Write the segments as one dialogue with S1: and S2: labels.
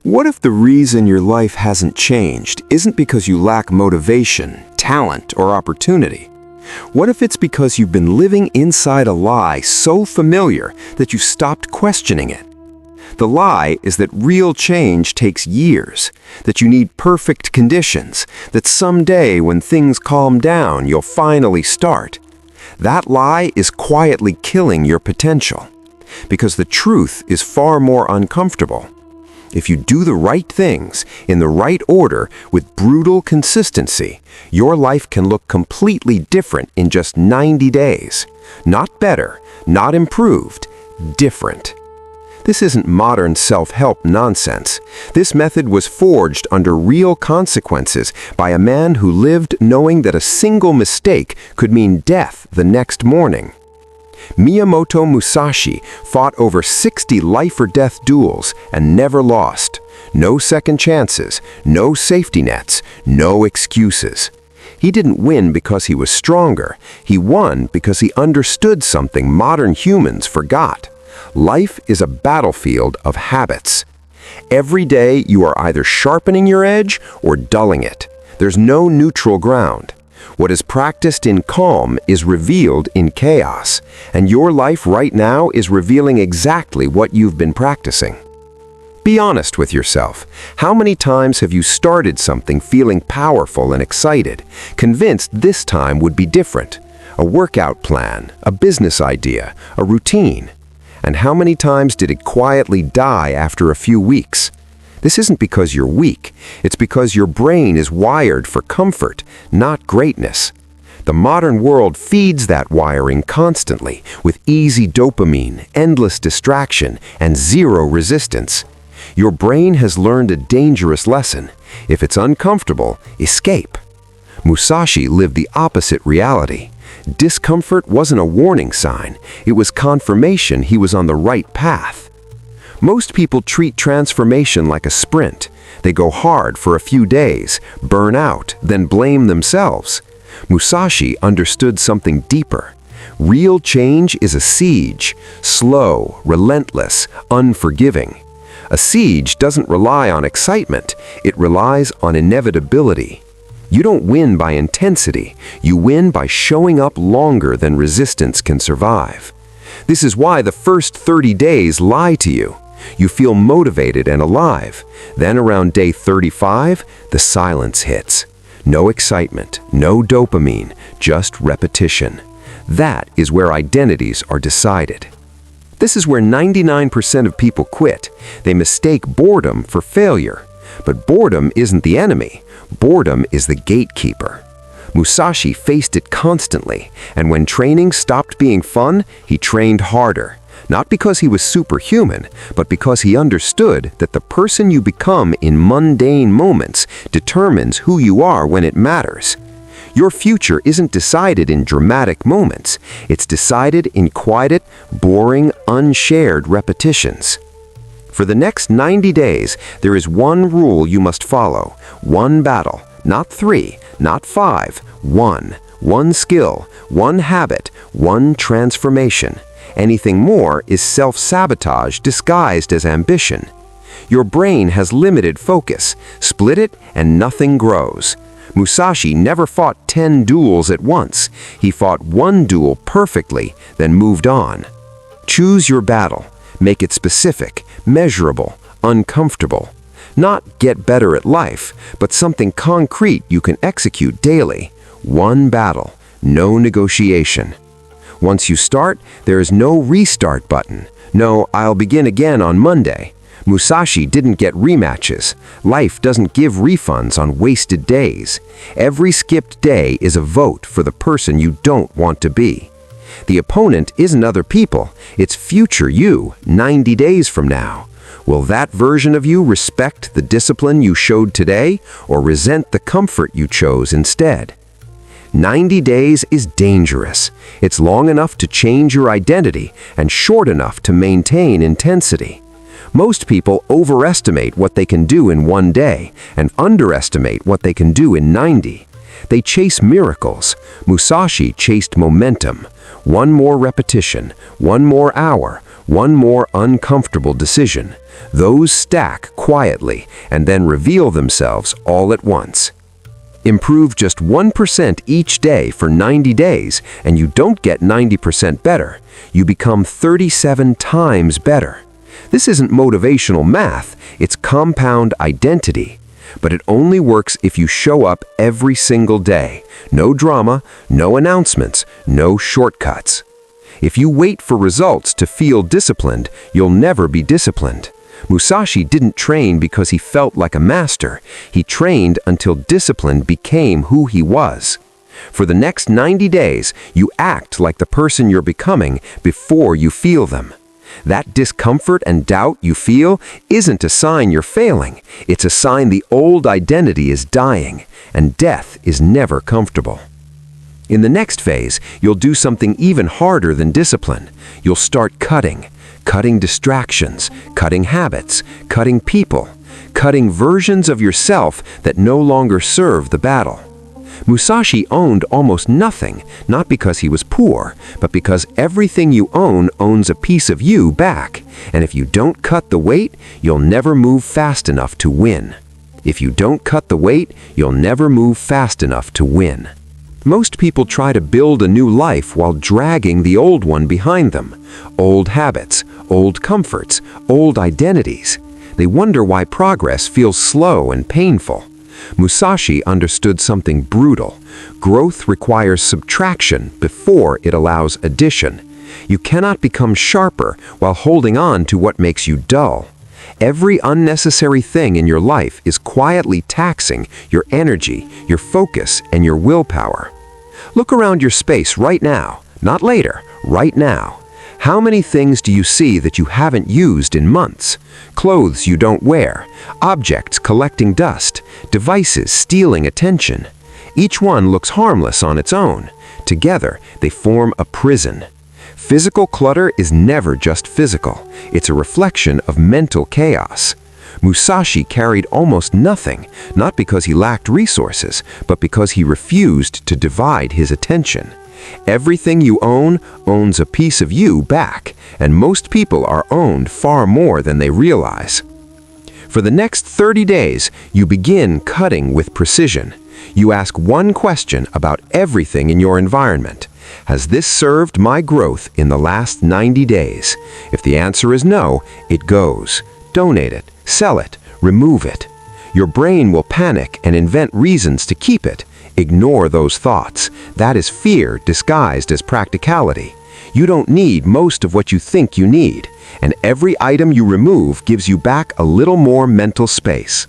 S1: What if the reason your life hasn't changed isn't because you lack motivation, talent, or opportunity? What if it's because you've been living inside a lie so familiar that you've stopped questioning it? The lie is that real change takes years, that you need perfect conditions, that someday when things calm down, you'll finally start. That lie is quietly killing your potential, because the truth is far more uncomfortable. If you do the right things, in the right order, with brutal consistency, your life can look completely different in just 90 days. Not better, not improved, different. This isn't modern self-help nonsense. This method was forged under real consequences by a man who lived knowing that a single mistake could mean death the next morning. Miyamoto Musashi fought over 60 life-or-death duels and never lost. No second chances, no safety nets, no excuses. He didn't win because he was stronger. He won because he understood something modern humans forgot. Life is a battlefield of habits. Every day you are either sharpening your edge or dulling it. There's no neutral ground. What is practiced in calm is revealed in chaos, and your life right now is revealing exactly what you've been practicing. Be honest with yourself. How many times have you started something feeling powerful and excited, convinced this time would be different? A workout plan, a business idea, a routine. And how many times did it quietly die after a few weeks? This isn't because you're weak. It's because your brain is wired for comfort, not greatness. The modern world feeds that wiring constantly with easy dopamine, endless distraction, and zero resistance. Your brain has learned a dangerous lesson. If it's uncomfortable, escape. Musashi lived the opposite reality. Discomfort wasn't a warning sign. It was confirmation he was on the right path. Most people treat transformation like a sprint. They go hard for a few days, burn out, then blame themselves. Musashi understood something deeper. Real change is a siege, slow, relentless, unforgiving. A siege doesn't rely on excitement, it relies on inevitability. You don't win by intensity, you win by showing up longer than resistance can survive. This is why the first 30 days lie to you. You feel motivated and alive. Then around day 35, the silence hits. No excitement, no dopamine, just repetition. That is where identities are decided. This is where 99% of people quit. They mistake boredom for failure. But boredom isn't the enemy. Boredom is the gatekeeper. Musashi faced it constantly, and when training stopped being fun, he trained harder. Not because he was superhuman, but because he understood that the person you become in mundane moments determines who you are when it matters. Your future isn't decided in dramatic moments. It's decided in quiet, boring, unshared repetitions. For the next 90 days, there is one rule you must follow. One battle. Not 3, not 5. One. One skill, one habit, one transformation. Anything more is self-sabotage disguised as ambition. Your brain has limited focus. Split it and nothing grows. Musashi never fought 10 duels at once. He fought one duel perfectly, then moved on. Choose your battle. Make it specific, measurable, uncomfortable. Not get better at life, but something concrete you can execute daily. One battle, no negotiation. Once you start, there is no restart button. No, I'll begin again on Monday. Musashi didn't get rematches. Life doesn't give refunds on wasted days. Every skipped day is a vote for the person you don't want to be. The opponent isn't other people. It's future you, 90 days from now. Will that version of you respect the discipline you showed today or resent the comfort you chose instead? 90 days is dangerous. It's long enough to change your identity and short enough to maintain intensity. Most people overestimate what they can do in one day and underestimate what they can do in 90. They chase miracles. Musashi chased momentum. One more repetition, one more hour, one more uncomfortable decision. Those stack quietly and then reveal themselves all at once. Improve just 1% each day for 90 days, and you don't get 90% better. You become 37 times better. This isn't motivational math, it's compound identity. But it only works if you show up every single day. No drama, no announcements, no shortcuts. If you wait for results to feel disciplined, you'll never be disciplined. Musashi didn't train because he felt like a master. He trained until discipline became who he was. For the next 90 days, you act like the person you're becoming before you feel them. That discomfort and doubt you feel isn't a sign you're failing. It's a sign the old identity is dying, and death is never comfortable. In the next phase, you'll do something even harder than discipline. You'll start cutting distractions, cutting habits, cutting people, cutting versions of yourself that no longer serve the battle. Musashi owned almost nothing, not because he was poor, but because everything you own owns a piece of you back. And if you don't cut the weight, you'll never move fast enough to win. If you don't cut the weight, you'll never move fast enough to win. Most people try to build a new life while dragging the old one behind them. Old habits, old comforts, old identities. They wonder why progress feels slow and painful. Musashi understood something brutal. Growth requires subtraction before it allows addition. You cannot become sharper while holding on to what makes you dull. Every unnecessary thing in your life is quietly taxing your energy, your focus, and your willpower. Look around your space right now, not later, right now. How many things do you see that you haven't used in months? Clothes you don't wear, objects collecting dust, devices stealing attention. Each one looks harmless on its own. Together, they form a prison. Physical clutter is never just physical. It's a reflection of mental chaos. Musashi carried almost nothing, not because he lacked resources, but because he refused to divide his attention. Everything you own owns a piece of you back, and most people are owned far more than they realize. For the next 30 days, you begin cutting with precision. You ask one question about everything in your environment. Has this served my growth in the last 90 days? If the answer is no, it goes. Donate it, sell it, remove it. Your brain will panic and invent reasons to keep it. Ignore those thoughts. That is fear disguised as practicality. You don't need most of what you think you need, and every item you remove gives you back a little more mental space.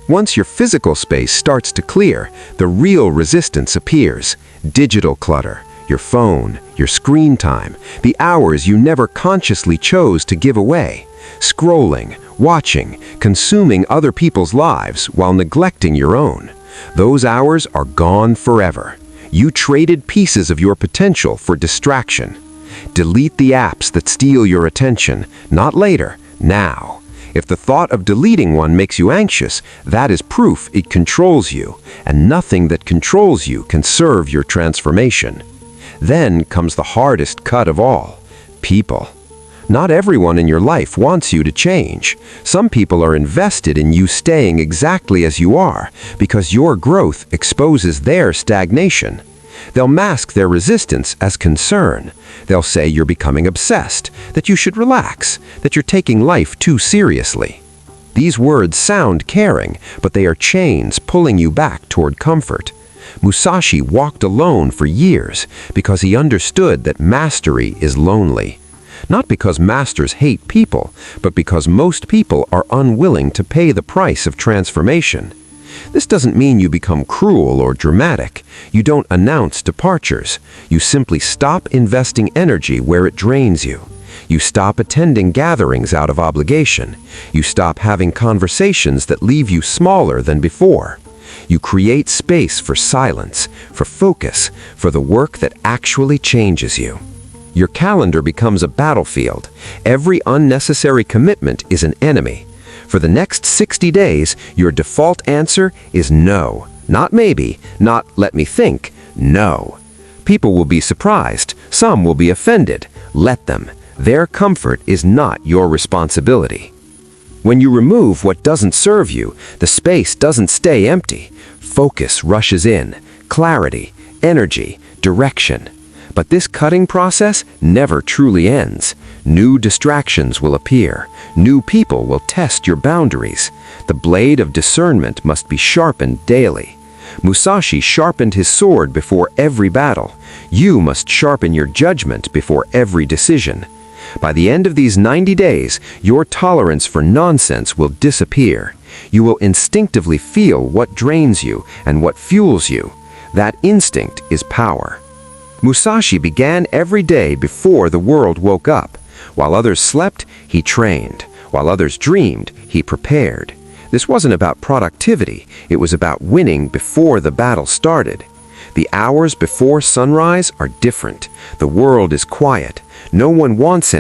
S1: Once your physical space starts to clear, the real resistance appears. Digital clutter, your phone, your screen time, the hours you never consciously chose to give away. Scrolling, watching, consuming other people's lives while neglecting your own. Those hours are gone forever. You traded pieces of your potential for distraction. Delete the apps that steal your attention, not later, now. If the thought of deleting one makes you anxious, that is proof it controls you, and nothing that controls you can serve your transformation. Then comes the hardest cut of all: people. Not everyone in your life wants you to change. Some people are invested in you staying exactly as you are because your growth exposes their stagnation. They'll mask their resistance as concern. They'll say you're becoming obsessed, that you should relax, that you're taking life too seriously. These words sound caring, but they are chains pulling you back toward comfort. Musashi walked alone for years because he understood that mastery is lonely. Not because masters hate people, but because most people are unwilling to pay the price of transformation. This doesn't mean you become cruel or dramatic. You don't announce departures. You simply stop investing energy where it drains you. You stop attending gatherings out of obligation. You stop having conversations that leave you smaller than before. You create space for silence, for focus, for the work that actually changes you. Your calendar becomes a battlefield. Every unnecessary commitment is an enemy. For the next 60 days, your default answer is no. Not maybe, not let me think, no. People will be surprised. Some will be offended. Let them. Their comfort is not your responsibility. When you remove what doesn't serve you, the space doesn't stay empty. Focus rushes in, clarity, energy, direction. But this cutting process never truly ends. New distractions will appear. New people will test your boundaries. The blade of discernment must be sharpened daily. Musashi sharpened his sword before every battle. You must sharpen your judgment before every decision. By the end of these 90 days, your tolerance for nonsense will disappear. You will instinctively feel what drains you and what fuels you. That instinct is power. Musashi began every day before the world woke up. While others slept, he trained. While others dreamed, he prepared. This wasn't about productivity, it was about winning before the battle started. The hours before sunrise are different. The world is quiet. No one wants it.